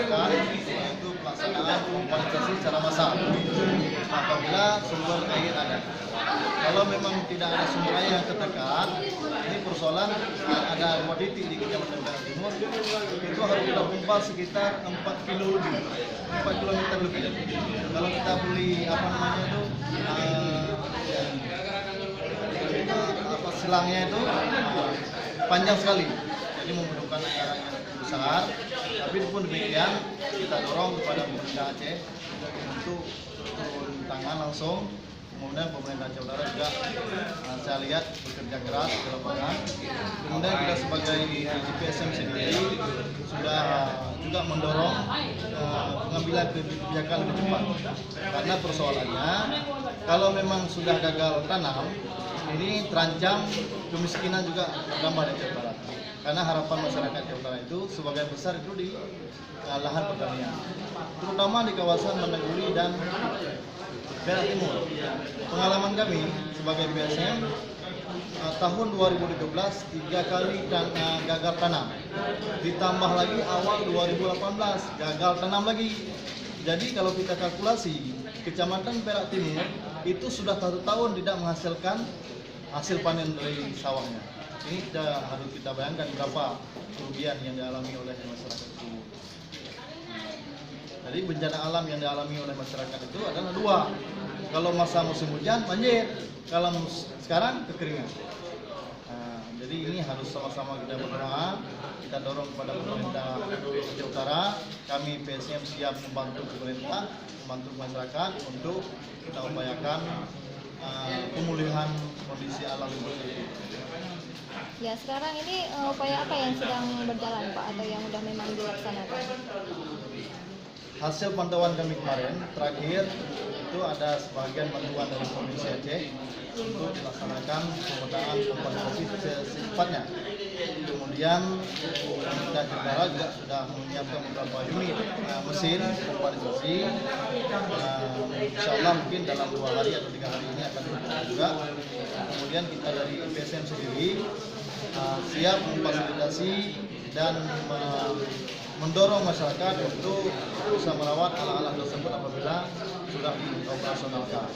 melaksanakan yaitu pelaksanaan normalisasi secara massal apabila sumber air ada. Kalau memang tidak ada sumber air yang terdekat, ini persoalan ada 2 titik di Kecamatan Perak Timur, itu harus kita pompa sekitar 4 km lebih. Kalau kita beli silangnya itu panjang sekali, jadi membutuhkan anggaran yang besar. Tapi pun demikian kita dorong kepada pemerintah Aceh untuk turun tangan langsung. Kemudian pemerintah Aceh Utara juga saya lihat bekerja keras di lapangan. Kemudian kita sebagai PSM sendiri sudah juga mendorong pengambilan kebijakan lebih cepat. Karena persoalannya kalau memang sudah gagal tanam, ini terancam kemiskinan juga bertambah di Aceh Utara. Karena harapan masyarakat Aceh Utara itu sebagian besar itu di lahan pertanian, terutama di kawasan Meneguri dan Perak Timur. Pengalaman kami sebagai PSM tahun 2013 3 kali gagal tanam, ditambah lagi awal 2018 gagal tanam lagi. Jadi kalau kita kalkulasi Kecamatan Perak Timur itu sudah 1 tahun tidak menghasilkan hasil panen dari sawahnya. Ini harus kita bayangkan berapa kerugian yang dialami oleh masyarakat itu. Jadi bencana alam yang dialami oleh masyarakat itu adalah 2. Kalau masa musim hujan banjir, kalau sekarang kekeringan. Jadi ini harus sama-sama kita berdoa, kita dorong kepada pemerintah Aceh Utara. Kami PSM siap membantu pemerintah, membantu masyarakat untuk kita upayakan pemulihan kondisi alam seperti itu. Ya, sekarang ini upaya apa yang sedang berjalan Pak, atau yang sudah memang dilaksanakan? Hasil pantauan kami kemarin terakhir itu ada sebagian bantuan dari Provinsi Aceh untuk dilaksanakan pemetaan kompensasi secepatnya. Kemudian pemerintah Jawa juga sudah menyiapkan beberapa unit mesin kompensasi. Insya Allah mungkin dalam 2 hari atau 3 hari ini akan dilakukan juga. Kemudian kita dari PSM sendiri siap memfasilitasi dan mendorong masyarakat untuk bisa merawat alat-alat tersebut apabila sudah dioperasionalkan.